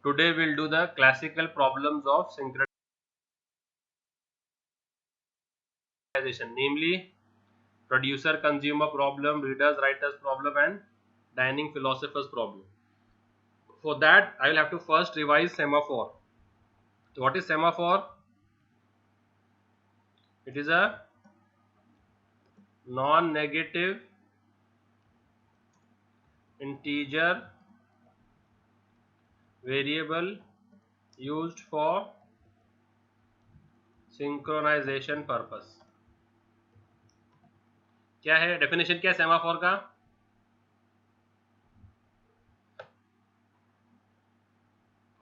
Today we'll do the classical problems of synchronization, namely producer-consumer problem, readers-writers problem, and dining philosophers problem. For that, I will have to first revise semaphore. So what is semaphore? It is a non-negative integer variable used for synchronization purpose. क्या है definition, क्या है semaphore का?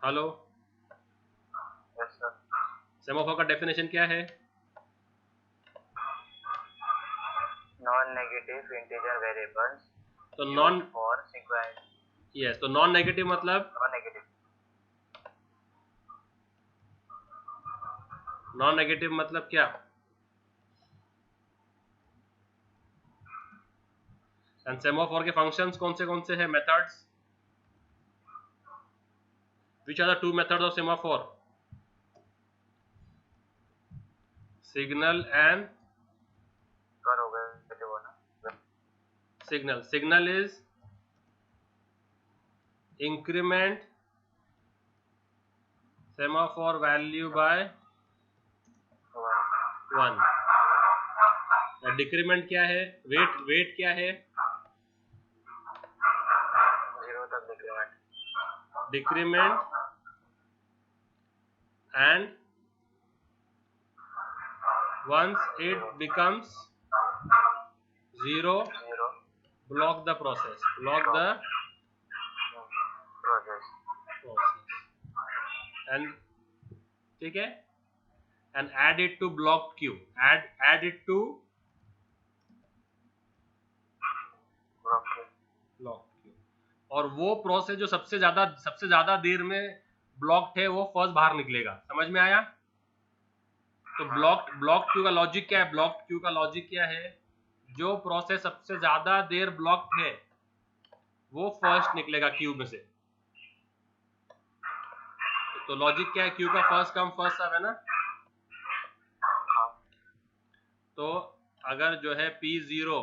Hello, yes sir. Semaphore का definition क्या है? Non negative integer variables तो non for synchronize. Yes, तो नॉन नेगेटिव मतलब नॉन नेगेटिव मतलब क्या? एंड सेमाफोर के फंक्शंस कौन से हैं, methods? Which are the two methods of semaphore? Signal and signal. Signal is increment semaphore value by 1. और डिक्रीमेंट क्या है? वेट क्या है? 0 तक decrement and once it becomes 0 block the process, and ठीक है, and add it to block queue, add it to block queue. और वो प्रोसेस जो सबसे ज्यादा देर में ब्लॉक्ड है वो फर्स्ट बाहर निकलेगा. समझ में आया? तो ब्लॉक क्यू का लॉजिक क्या है? ब्लॉक क्यू का लॉजिक क्या है? जो प्रोसेस सबसे ज्यादा देर ब्लॉक्ड है वो फर्स्ट निकलेगा क्यू में से. तो लॉजिक क्या है? क्यू का फर्स्ट कम फर्स्ट सर्व है ना. तो अगर जो है P0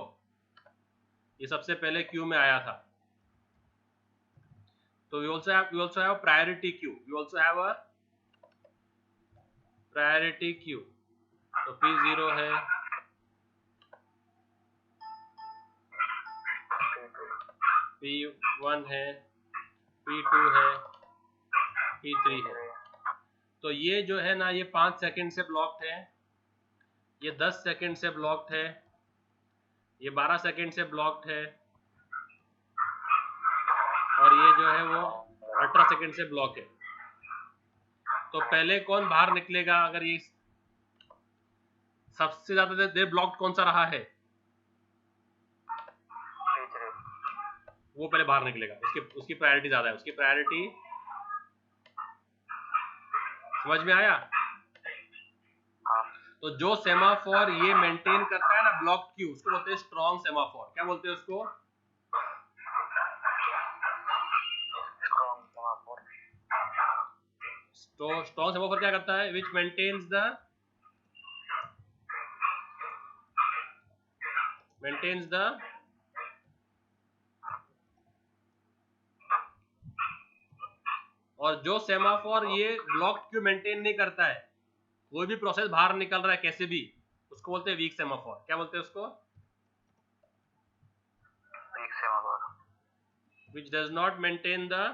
ये सबसे पहले क्यू में आया था, तो we also have priority queue. We also have a priority queue. तो P0 है, P1 है, P2 है, P3 है. तो ये जो है ना, ये 5 सेकंड से ब्लॉक्ड है, ये 10 सेकंड से ब्लॉक्ड है, ये 12 सेकंड से ब्लॉक्ड है, और ये जो है वो 18 सेकंड से ब्लॉक है. तो पहले कौन बाहर निकलेगा? अगर ये सबसे ज्यादा देर ब्लॉक्ड कौन सा रहा है वो पहले बाहर निकलेगा. उसकी प्रायोरिटी ज्यादा है, उसकी प्रायोरिटी. समझ में आया? तो जो सेमाफोर ये मेंटेन करता है ना ब्लॉक क्यू, उसको बोलते हैं स्ट्रॉन्ग सेमाफोर. क्या बोलते हैं उसको? तो स्ट्रॉन्ग सेमाफोर क्या करता है? विच मेंटेन्स द और जो सेमाफोर ये ब्लॉक क्यू मेंटेन नहीं करता है, कोई भी प्रोसेस बाहर निकल रहा है कैसे भी, उसको बोलते हैं वीक सेमाफोर. क्या बोलते हैं उसको? Weak semaphore. Which does not maintain the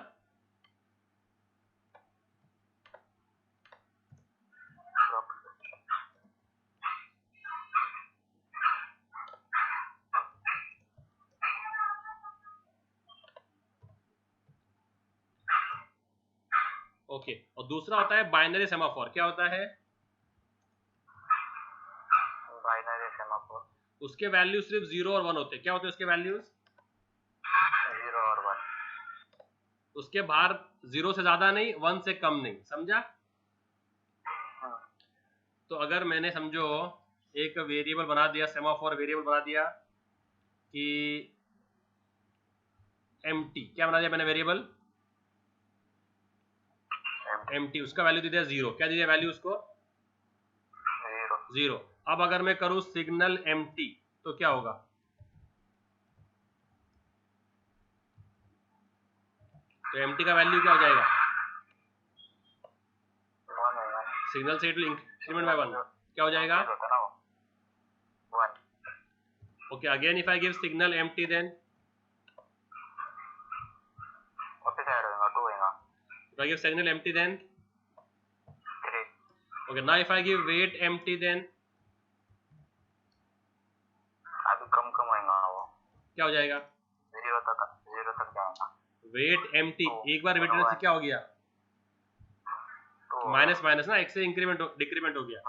okay. और दूसरा होता है बाइनरी सेमाफोर. क्या होता है? Binary semaphore. उसके वैल्यू सिर्फ 0 और 1 होते हैं. क्या होते हैं उसके वैल्यूज? 0 और 1. उसके बाहर 0 से ज्यादा नहीं, 1 से कम नहीं. समझा? तो अगर मैंने समझो एक वेरिएबल बना दिया, सेमाफोर वेरिएबल बना दिया कि empty. क्या बना दिया मैंने वेरिएबल? एम्प्टी, उसका वैल्यू दे दिया 0। क्या दे दिया वैल्यू उसको? 0। अब अगर मैं करूं सिग्नल एम्प्टी तो क्या होगा? तो एम्प्टी का वैल्यू क्या हो जाएगा? सिग्नल से इट विल इंक्रीमेंट बाय 1। क्या हो जाएगा? Okay, again if I give signal empty then if I give signal empty then 3। okay, now if I give weight empty then अभी कम होएगा वो, क्या हो जाएगा? 0 तक जाएगा। वेट एम्प्टी, तो एक बार वेट देने से क्या हो गया? तो माइनस माइनस ना, एक से इंक्रीमेंट डिक्रीमेंट हो गया।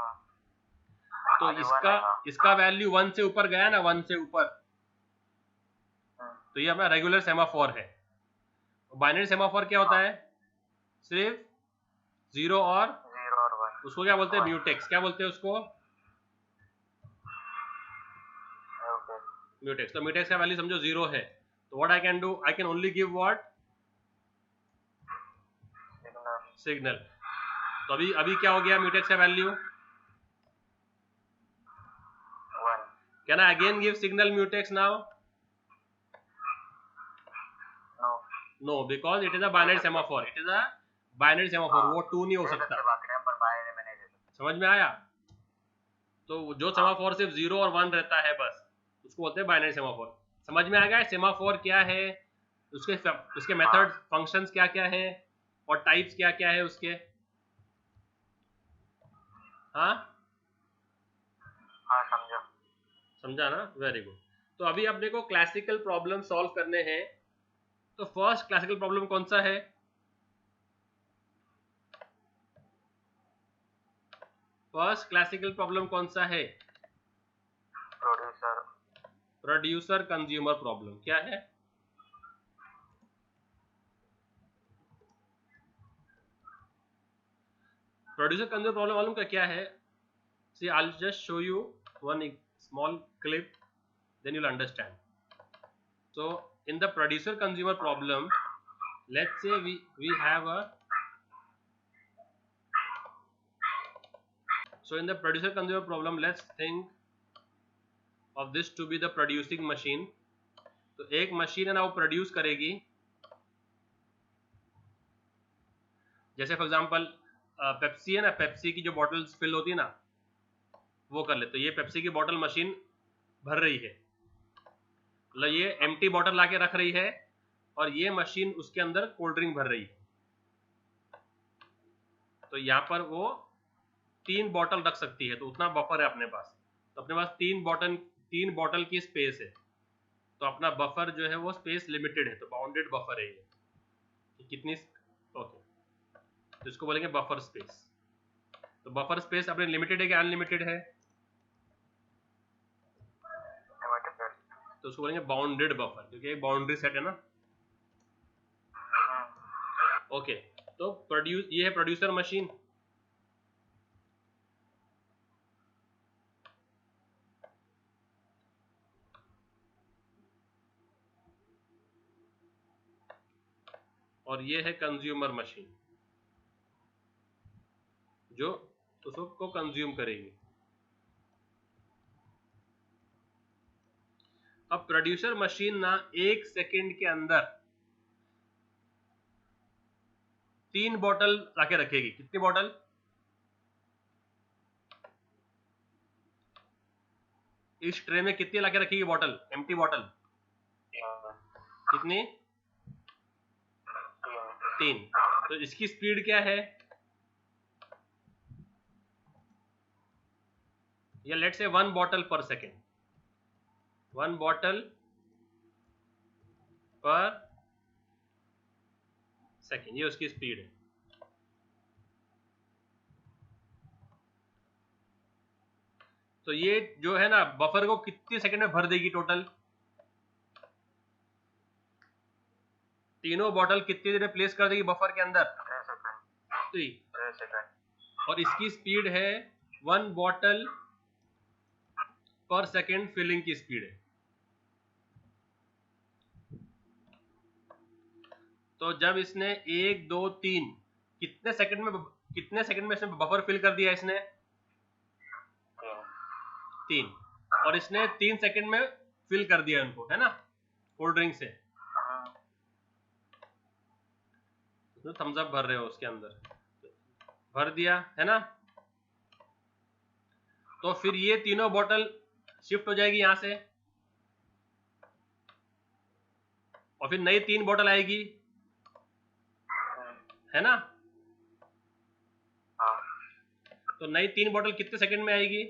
तो अभी 1 इसका आएगा। वैल्यू 1 से ऊपर गया ना, 1 से ऊपर, तो ये अपना रेगुलर सेमाफोर है। बाइनरी सेमाफोर क्या होता है? सिर्फ 0 और 1। उसको क्या बोलते हैं? म्यूटेक्स। क्या बोलते हैं उसको? Okay, mutex. तो म्यूटेक्स का वैल्यू समझो 0 है, तो what I can do, I can only give what? Signal. तो अभी क्या हो गया म्यूटेक्स का value? 1। Can I again give signal mutex now? No, no, because it is a binary semaphore. It is a binary semaphore, वो 2 नहीं हो सकता। समझ में आया? तो जो सेमाफोर सिर्फ 0 और 1 रहता है बस, उसको बोलते हैं बाइनरी सेमाफोर। समझ में आ गया सेमाफोर क्या है, उसके मेथड फंक्शंस क्या क्या है, और टाइप्स क्या क्या है उसके? हाँ समझा ना? Very good. तो अभी अपने को क्लासिकल प्रॉब्लम सॉल्व करने हैं। तो फर्स्ट क्लासिकल प्रॉब्लम कौन सा है? फर्स्ट क्लासिकल प्रॉब्लम कौन सा है? Producer consumer problem. क्या है? प्रोड्यूसर कंज्यूमर प्रॉब्लम मालूम क्या है? See, I'll just show you one small clip, then you'll understand. So, in the producer consumer problem, let's say we have a, so in the producer consumer problem, let's think of this to be the producing machine. तो एक machine है ना, वो produce करेगी। जैसे for example Pepsi है ना, Pepsi की जो बॉटल्स फिल होती है ना, वो कर ले। तो ये पेप्सी की बॉटल मशीन भर रही है, मतलब ये एम्प्टी बॉटल लाके रख रही है, और ये मशीन उसके अंदर कोल्ड ड्रिंक भर रही है। तो यहाँ पर वो 3 बॉटल रख सकती है, तो उतना बफर है अपने पास। तो अपने पास 3 बॉटल की स्पेस है, तो अपना बफर जो है वो स्पेस लिमिटेड है, तो बाउंडेड बफर है ये। कितनी? ओके, तो इसको बोलेंगे बफर स्पेस। तो बफर स्पेस अपने लिमिटेड है कि अनलिमिटेड है? तो उसको बोलेंगे बाउंडेड बफर, क्योंकि एक बाउंड्री सेट है ना। ओके, तो ये है प्रोड्यूसर मशीन। और ये है कंज्यूमर मशीन, जो उसको कंज्यूम करेगी। अब प्रोड्यूसर मशीन ना 1 सेकेंड के अंदर 3 बॉटल लाके रखेगी। कितनी बॉटल? इस ट्रे में कितनी लाके रखेगी बॉटल, एम्प्टी बॉटल? कितनी? 3। तो इसकी स्पीड क्या है? या लेट्स से 1 बॉटल पर सेकेंड, 1 बॉटल पर सेकेंड, ये उसकी स्पीड है। तो ये जो है ना, बफर को कितने सेकंड में भर देगी टोटल? तीनों बॉटल कितनी देर में प्लेस कर देगी बफर के अंदर? 3 सेकंड। और इसकी स्पीड है 1 बॉटल पर सेकंड, फिलिंग की स्पीड है। तो जब इसने 1 2 3 कितने सेकंड में इसने बफर फिल कर दिया इसने? 3। और इसने 3 सेकंड में फिल कर दिया उनको, है ना, कोल्ड ड्रिंक से। तो थम्स अप भर रहे हो उसके अंदर, भर दिया है ना। तो फिर ये तीनों बोतल शिफ्ट हो जाएगी यहां से, और फिर नई 3 बोतल आएगी, है ना। तो नई 3 बोतल कितने सेकंड में आएगी?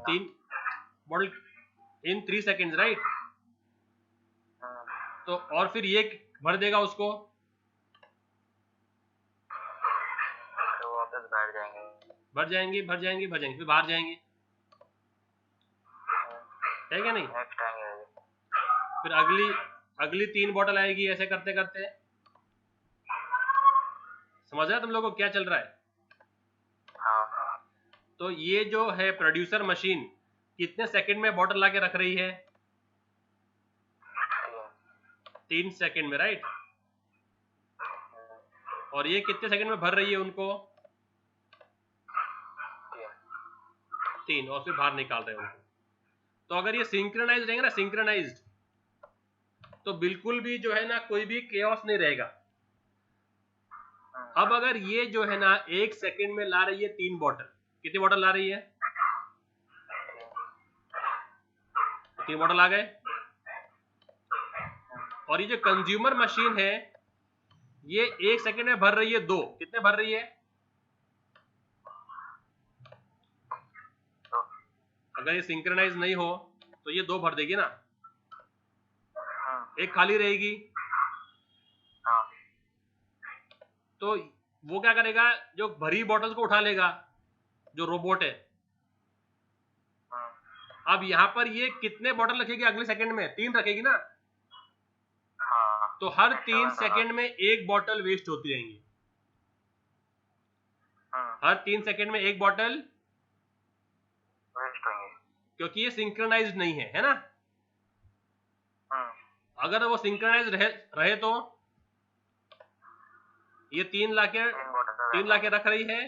3 बोतल इन 3 सेकंड्स, राइट। तो और फिर ये भर देगा उसको, तो वापस बैठ जाएंगे, भर जाएंगी फिर बाहर जाएंगी, है क्या नहीं? नेक्स्ट आएंगे, फिर अगली 3 बोतल आएगी, ऐसे करते करते। समझ रहे तुम लोगों को क्या चल रहा है? तो ये जो है प्रोड्यूसर मशीन कितने सेकंड में बोतल लाके रख रही है? 3 सेकंड में, राइट। और ये कितने सेकंड में भर रही है उनको? 3, और फिर बाहर निकाल रहे हैं उनको। तो अगर ये सिंक्रोनाइज रहेंगे ना, सिंक्रोनाइज्ड, तो बिल्कुल भी जो है ना कोई भी केओस नहीं रहेगा। अब अगर ये जो है ना 1 सेकंड में ला रही है 3 बोतल, कितनी बोतल ला रही है? 3 बोतल आ गए। और ये जो कंज्यूमर मशीन है ये 1 सेकंड में भर रही है 2, कितने भर रही है? अगर ये सिंक्रोनाइज नहीं हो तो ये 2 भर देगी ना, 1 खाली रहेगी। तो वो क्या करेगा, जो भरी बोतल को उठा लेगा, जो रोबोट है। अब यहां पर ये कितने बोतल रखेगी अगले सेकंड में? 3 रखेगी ना। तो हर 3 सेकंड में 1 बोतल वेस्ट होती रहेंगी, हर 3 सेकंड में 1 बोतल वेस्ट होंगे, क्योंकि ये सिंक्रोनाइज्ड नहीं है ना। अगर वो सिंक्रोनाइज्ड रहे तो ये 3 लाके रख रही है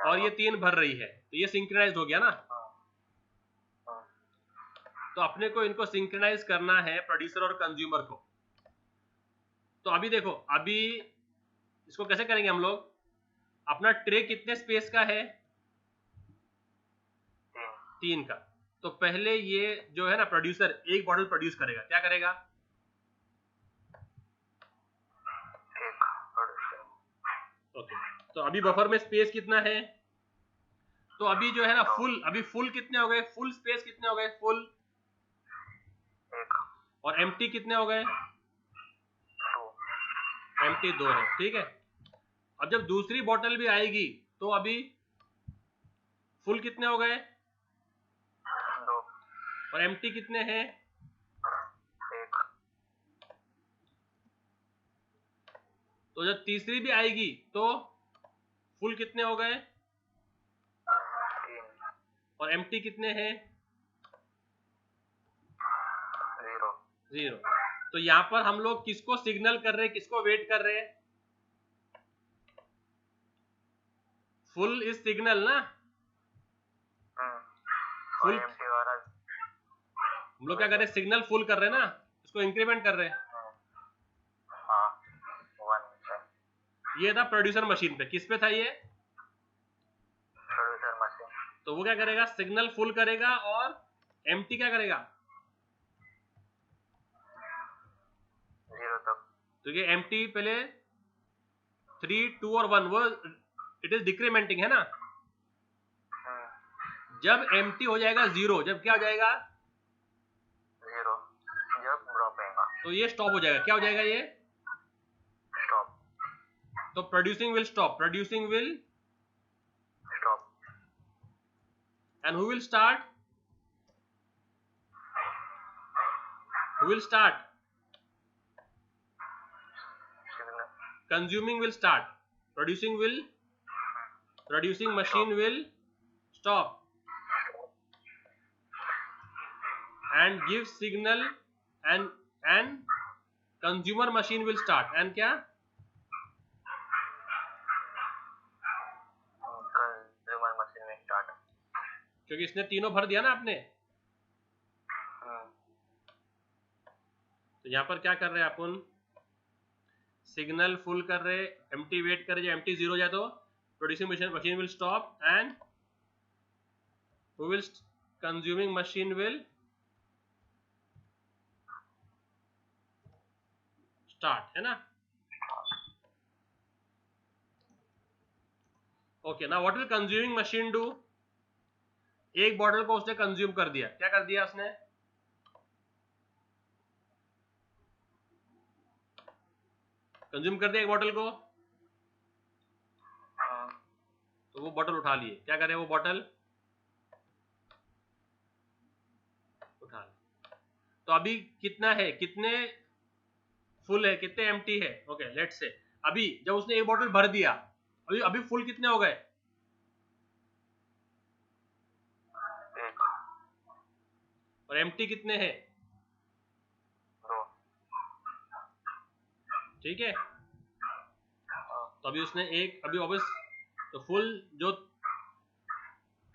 और ये 3 भर रही है, तो ये सिंक्रोनाइज्ड हो गया ना। तो अपने को इनको सिंक्रोनाइज करना है, प्रोड्यूसर और कंज्यूमर को। तो अभी देखो, अभी इसको कैसे करेंगे हम लोग? अपना ट्रे कितने स्पेस का है? 3 का। तो पहले ये जो है ना प्रोड्यूसर 1 बॉटल प्रोड्यूस करेगा, क्या करेगा? ओके। तो अभी बफर में स्पेस कितना है? तो अभी जो है ना फुल कितने हो गए? फुल स्पेस कितने हो गए? फुल और एम्प्टी कितने हो गए? एम्प्टी 2 है, ठीक है। अब जब दूसरी बोतल भी आएगी तो अभी फुल कितने हो गए? 2 और एम्प्टी कितने हैं? 1। तो जब तीसरी भी आएगी तो फुल कितने हो गए? 3 और एम्प्टी कितने हैं? 0। तो यहां पर हम लोग किसको सिग्नल कर रहे हैं, किसको वेट कर रहे हैं? फुल इज सिग्नल ना, फुल। हम लोग क्या कर रहे हैं? सिग्नल फुल कर रहे हैं ना, इसको इंक्रीमेंट कर रहे हैं। ये था प्रोड्यूसर मशीन पे। किस पे था ये? Producer machine. तो वो क्या करेगा? सिग्नल फुल करेगा और एम्प्टी क्या करेगा? 0 तक। तो ये एम्प्टी पहले 3, 2 और 1 वो इट इज डिक्रीमेंटिंग है ना। जब एम्प्टी हो जाएगा 0, जब क्या हो जाएगा? 0 जब ड्रॉप आएगा तो ये स्टॉप हो जाएगा। क्या हो जाएगा ये? स्टॉप। तो producing will stop, and who will start? Signal. Consuming will start, producing machine will stop and give signal and consumer machine will start, and क्या, कंज्यूमर मशीन में स्टार्ट। क्योंकि इसने तीनों भर दिया ना आपने। तो यहाँ पर क्या कर रहे हैं अपन, सिग्नल फुल कर रहे, एम्प्टी वेट कर रहे, एम्प्टी जीरो जाए तो producing machine will stop and who will consuming machine will start, है ना। Okay, now what will consuming machine do, एक बॉटल को उसने कंज्यूम कर दिया, क्या कर दिया उसने, कंज्यूम कर दिया एक बॉटल को, तो वो बॉटल उठा लिए, क्या करे वो बॉटल उठा ली। तो अभी कितना है, कितने फुल है, कितने एम्प्टी है, ओके लेट्स से अभी जब उसने एक बॉटल भर दिया, अभी अभी फुल कितने हो गए, और एम्प्टी कितने हैं, ठीक है। तो अभी उसने एक, अभी ऑब्वियस तो फुल जो,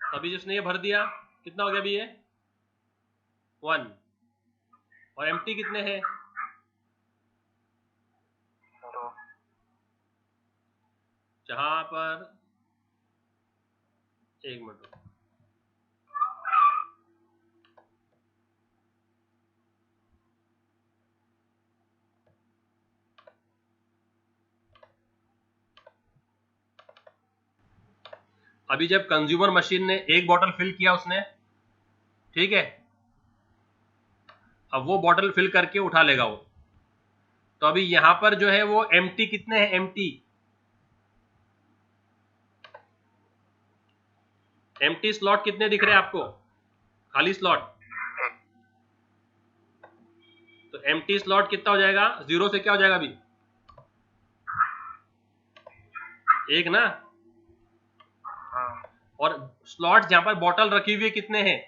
अभी जिसने ये भर दिया कितना हो गया अभी ये 1, और एम्प्टी कितने हैं, जहां पर, एक मिनट, अभी जब कंज्यूमर मशीन ने एक बॉटल फिल किया उसने, ठीक है, अब वो बॉटल फिल करके उठा लेगा वो, तो अभी यहां पर जो है वो एम्प्टी कितने हैं, एम्प्टी स्लॉट कितने दिख रहे हैं आपको, खाली स्लॉट, तो एम्प्टी स्लॉट कितना हो जाएगा, जीरो से क्या हो जाएगा अभी, एक ना, और स्लॉट जहां पर बॉटल रखी हुई है कितने हैं,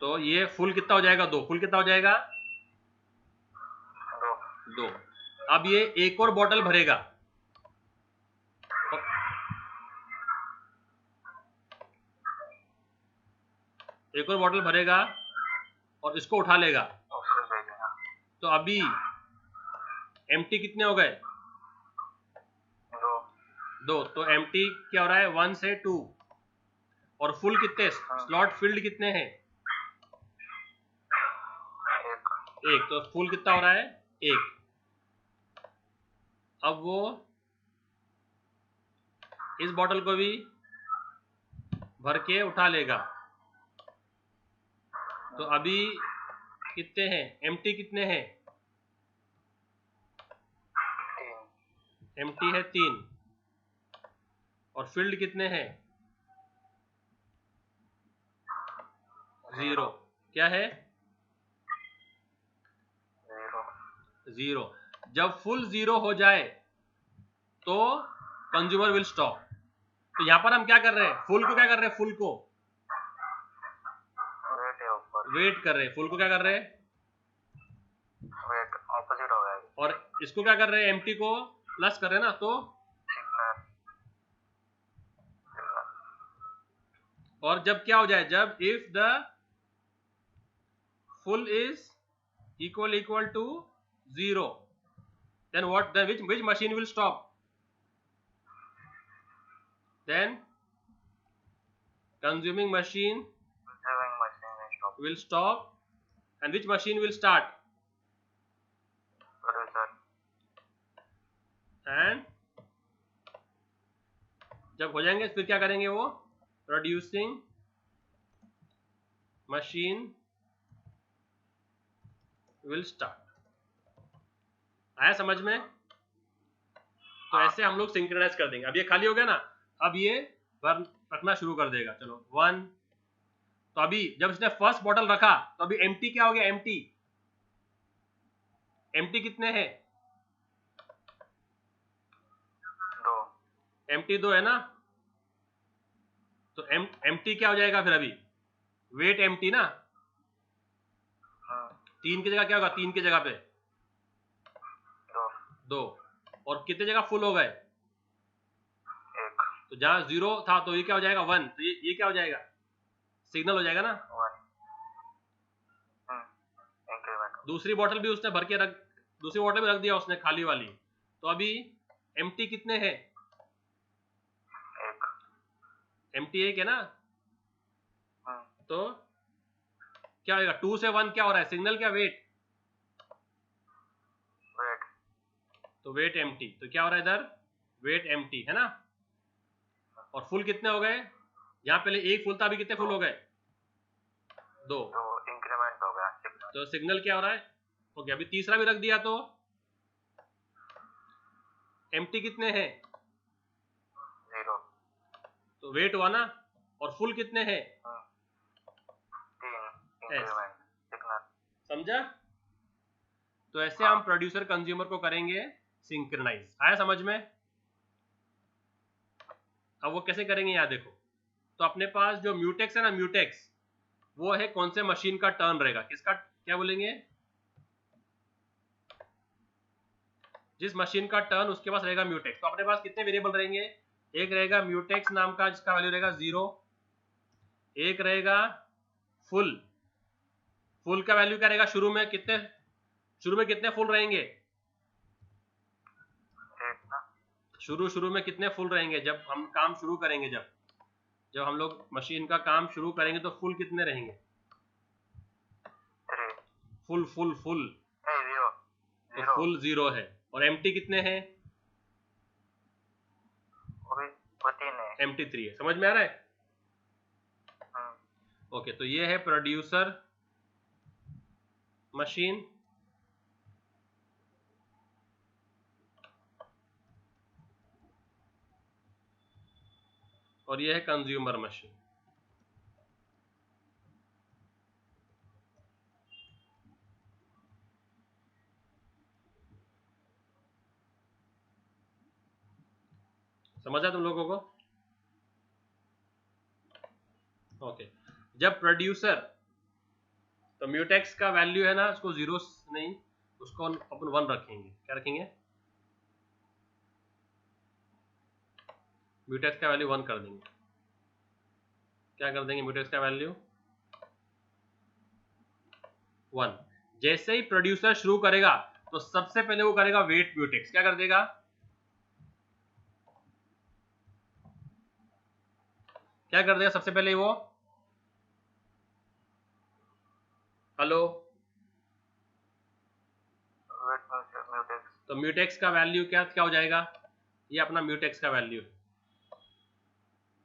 तो ये फुल कितना हो जाएगा, 2, फुल कितना हो जाएगा, 2। अब ये एक और बॉटल भरेगा, एक और बॉटल भरेगा और इसको उठा लेगा, तो अभी एम्प्टी कितने हो गए, 2, तो एम्प्टी क्या हो रहा है 1 से 2, और फुल कितने, स्लॉट फिल्ड कितने हैं, 1, तो फुल कितना हो रहा है 1। अब वो इस बॉटल को भी भर के उठा लेगा, तो अभी कितने हैं, एम्प्टी कितने हैं, एम्प्टी है 3, और फिल्ड कितने हैं, 0, क्या है 0। जब फुल 0 हो जाए तो कंज्यूमर विल स्टॉप। तो यहां पर हम क्या कर रहे हैं, फुल को क्या कर रहे हैं, फुल को वेट कर रहे हैं, फुल को क्या कर रहे हैं, वेट ऑपोजिट हो गया, और इसको क्या कर रहे हैं, एम्प्टी को प्लस कर रहे हैं ना, तो और जब क्या हो जाए, जब if the full is equal to 0, then what, then which machine will stop, then consuming machine will stop, and which machine will start, and जब हो जाएंगे फिर क्या करेंगे वो, प्रोड्यूसिंग मशीन विल स्टार्ट। आया समझ में, तो ऐसे हम लोग सिंक्रोनाइज कर देंगे। अब ये खाली हो गया ना, अब ये भर रखना शुरू कर देगा, चलो 1, तो अभी जब इसने फर्स्ट बॉटल रखा तो अभी एम्प्टी क्या हो गया, एम्प्टी कितने हैं, 2, एम्प्टी 2 है ना, तो एम्प्टी क्या हो जाएगा फिर, अभी वेट एम्प्टी ना, 3 की जगह क्या होगा, 3 की जगह पे 2 2, और कितने जगह फुल हो गए, 1 तो जहाँ 0 था तो ये क्या हो जाएगा 1, तो ये क्या हो जाएगा, सिग्नल हो जाएगा ना। 1 इंक्रीमेंट दूसरी बोतल भी उसने भर के रख, दूसरी बोतल भी रख दिया उसने खाली वाली, तो अभी एम्प्टी कितने हैं, 1 एम्प्टी 1 है ना, तो क्या होगा 2 से 1 क्या हो रहा है, सिग्नल क्या वेट, वेट तो वेट एम्प्टी, तो क्या हो रहा है इधर वेट एम्प्टी है ना। और फुल कितने हो गए, यहाँ पहले 1 फुल था, अभी कितने फुल हो गए 2, तो इंक्रीमेंट हो गया सिग्नल तो सिग्नल क्या हो रहा है, ओके अभी तीसरा भी रख दिया, तो एम्प्टी कितने हैं 0 तो वेट हुआ ना, और फुल कितने हैं 3 इंक्रीमेंट सिग्नल समझा। तो ऐसे हम प्रोड्यूसर कंज्यूमर को करेंगे सिंक्रोनाइज, आया समझ में। अब वो कैसे करेंगे यहाँ देखो, तो अपने पास जो म्यूटेक्स है ना, म्यूटेक्स वो है कौन से मशीन का टर्न रहेगा, किसका क्या बोलेंगे, जिस मशीन का टर्न उसके पास रहेगा म्यूटेक्स। तो अपने पास कितने वेरिएबल रहेंगे, एक रहेगा म्यूटेक्स नाम का जिसका वैल्यू रहेगा 0, एक रहेगा फुल, फुल का वैल्यू क्या रहेगा, शुरू में कितने फुल रहेंगे, शुरू में कितने फुल रहेंगे, जब हम काम शुरू करेंगे, जब हम लोग मशीन का काम शुरू करेंगे तो फुल कितने रहेंगे, 3 फुल फुल फुल तो 0 फुल 0 है, और एम्प्टी कितने हैं, वो 3 है एम्प्टी 3 है, समझ में आ रहा है। ओके तो ये है प्रोड्यूसर मशीन, और ये है कंज्यूमर मशीन। समझा तुम लोगों को, ओके। जब प्रोड्यूसर, तो म्यूटेक्स का वैल्यू है ना, उसको 0 नहीं, उसको अपन 1 रखेंगे, क्या रखेंगे, म्यूटेक्स का वैल्यू 1 कर देंगे, क्या कर देंगे म्यूटेक्स का वैल्यू 1। जैसे ही प्रोड्यूसर शुरू करेगा तो सबसे पहले वो करेगा वेट म्यूटेक्स, क्या कर देगा, क्या कर देगा सबसे पहले वो, हेलो, तो म्यूटेक्स का वैल्यू क्या क्या हो जाएगा, ये अपना म्यूटेक्स का वैल्यू है,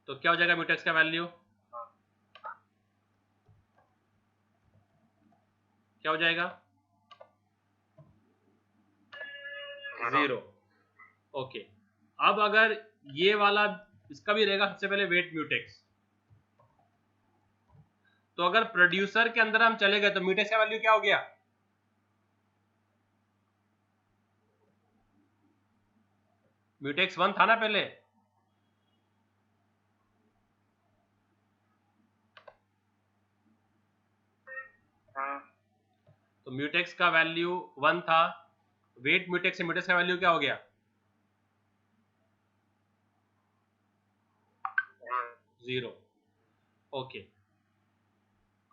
तो क्या हो जाएगा म्यूटेक्स का वैल्यू, क्या हो जाएगा 0, ओके। अब अगर ये वाला इसका भी रहेगा सबसे पहले वेट म्यूटेक्स, तो अगर प्रोड्यूसर के अंदर हम चले गए तो म्यूटेक्स का वैल्यू क्या हो गया, म्यूटेक्स 1 था ना पहले, तो म्यूटेक्स का वैल्यू 1 था, वेट म्यूटेक्स से म्यूटेक्स का वैल्यू क्या हो गया 0, ओके।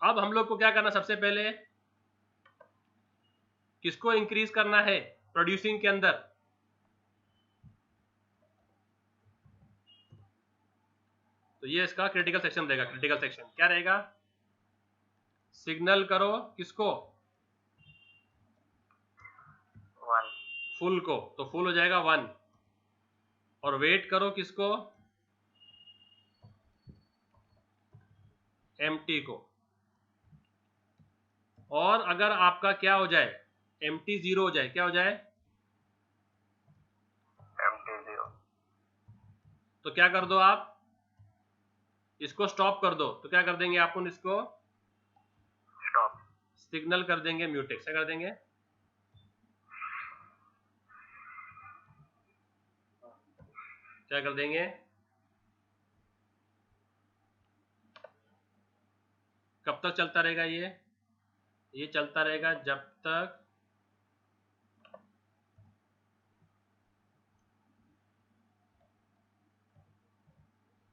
अब हम लोग को क्या करना, सबसे पहले किसको इंक्रीज करना है प्रोड्यूसिंग के अंदर, तो ये इसका क्रिटिकल सेक्शन रहेगा, क्रिटिकल सेक्शन क्या रहेगा, सिग्नल करो किसको, फुल को, तो फुल हो जाएगा 1, और वेट करो किसको, एम्प्टी को, और अगर आपका क्या हो जाए एम्प्टी 0 हो जाए, क्या हो जाए एम्प्टी 0, तो क्या कर दो आप, इसको स्टॉप कर दो, तो क्या कर देंगे आप इसको स्टॉप सिग्नल कर देंगे म्यूटेक्स, क्या कर देंगे, क्या कर देंगे, कब तक चलता रहेगा ये चलता रहेगा जब तक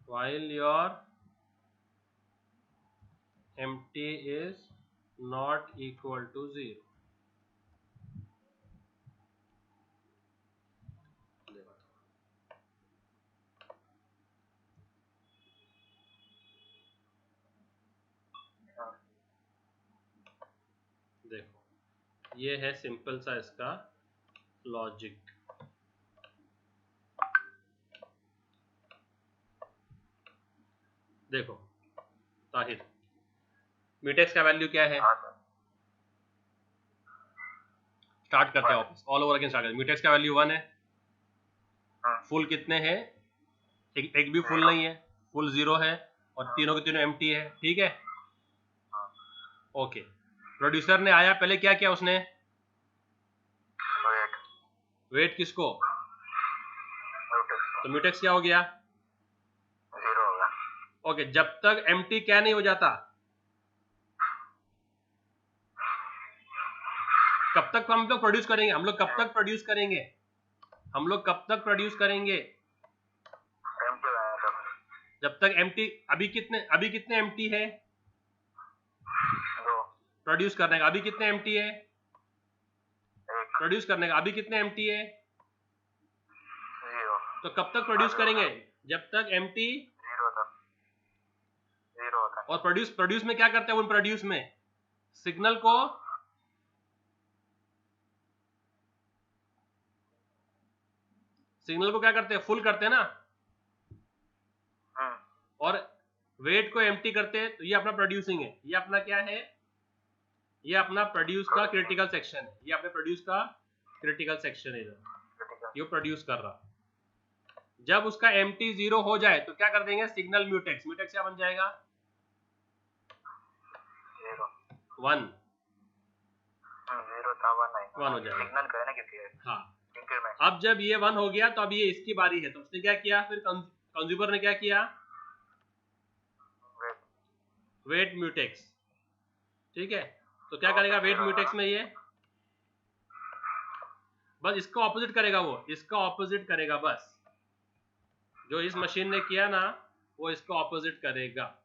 while your empty is not equal to 0. देखो ये है सिंपल सा इसका लॉजिक। देखो ताहिर, म्यूटेक्स का वैल्यू क्या है? स्टार्ट करते हैं वापस, ऑल ओवर अगेन स्टार्ट करते हैं। म्यूटेक्स का वैल्यू 1 है। फुल कितने हैं? एक भी फुल नहीं है, फुल 0 है और तीनों के तीनों एम्प्टी है। ठीक है, ओके। प्रोड्यूसर ने आया, पहले क्या किया उसने? वेट किसको? तो म्यूटेक्स क्या हो गया? 0 होगा। ओके, जब तक एम्प्टी क्या नहीं हो जाता, कब तक हम लोग प्रोड्यूस करेंगे? हम लोग कब तक प्रोड्यूस करेंगे? हम लोग कब तक प्रोड्यूस करेंगे? जब तक एम्प्टी। अभी कितने एम्प्टी है प्रोड्यूस करने का? अभी कितने एम्प्टी है प्रोड्यूस करने का? अभी कितने एम्प्टी है? 0। तो कब तक प्रोड्यूस करेंगे? जब तक एम्प्टी 0 होता है। और प्रोड्यूस में क्या करते हैं? उन प्रोड्यूस में सिग्नल को क्या करते हैं? फुल करते हैं ना, और वेट को एम्प्टी करते हैं। तो ये अपना प्रोड्यूसिंग है। ये अपना क्या है? ये अपना प्रोड्यूस का क्रिटिकल सेक्शन है। ये अपने प्रोड्यूस का क्रिटिकल सेक्शन है, ये प्रोड्यूस कर रहा। जब उसका एम्प्टी 0 हो जाए तो क्या कर देंगे? Signal mutex. म्यूटेक्स क्या बन जाएगा? 1 हो जाएगा। सिग्नल का है ना, क्योंकि हाँ, अब जब ये 1 हो गया तो अब ये इसकी बारी है। तो उसने क्या किया? फिर कंज्यूमर ने क्या किया? Wait mutex. ठीक है, तो क्या करेगा वेट म्यूटेक्स में? ये बस इसका ऑपोजिट करेगा, वो इसका ऑपोजिट करेगा। बस जो इस मशीन ने किया ना, वो इसका ऑपोजिट करेगा।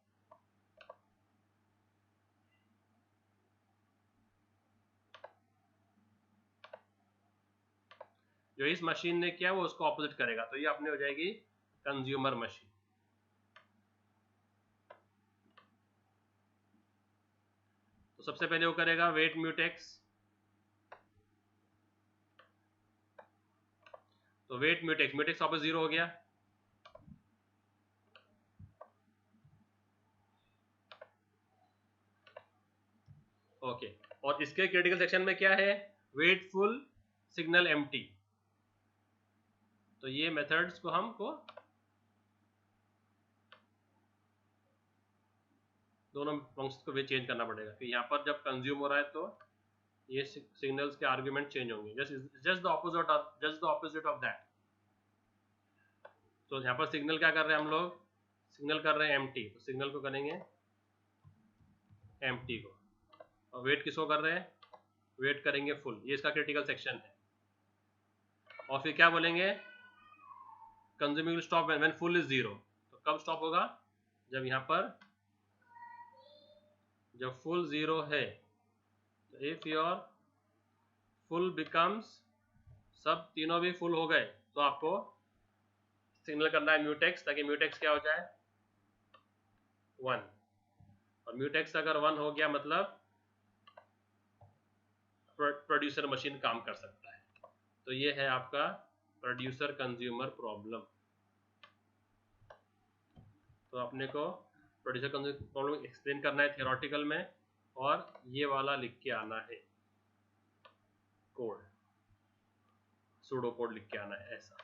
जो इस मशीन ने किया वो उसको ऑपोजिट करेगा। तो ये अपने हो जाएगी कंज्यूमर मशीन। तो सबसे पहले वो करेगा वेट म्यूटेक्स। तो वेट म्यूटेक्स वापस 0 हो गया। ओके, और इसके क्रिटिकल सेक्शन में क्या है? Wait full, signal empty. तो ये मेथड्स को हमको दोनों फंक्शंस को भी चेंज करना पड़ेगा। कि यहाँ पर जब कंज्यूम हो रहा है तो ये सिग्नल्स के आर्गुमेंट चेंज होंगे। Just the opposite of that. तो यहाँ पर सिग्नल क्या कर रहे हैं हम लोग? सिग्नल कर रहे हैं एम्प्टी। तो सिग्नल को करेंगे एम्प्टी को। और वेट किसको कर रहे हैं? वेट करेंगे फुल। ये इसका क्रिटिकल सेक्शन है। और फिर क्या बोलेंगे? Consuming will stop when full is 0। तो कब स्टॉप होगा? जब यहाँ पर जब फुल 0 है। तो इफ योर फुल बिकम्स, सब तीनों भी फुल हो गए, तो आपको सिग्नल करना है म्यूटेक्स, ताकि म्यूटेक्स क्या हो जाए? 1। और म्यूटेक्स अगर 1 हो गया मतलब प्रोड्यूसर मशीन काम कर सकता है। तो ये है आपका प्रोड्यूसर कंज्यूमर प्रॉब्लम। तो अपने को प्रोड्यूसर कंज्यूमर प्रॉब्लम एक्सप्लेन करना है थियोरेटिकल में, और ये वाला लिख के आना है कोड, सूडो कोड लिख के आना है ऐसा।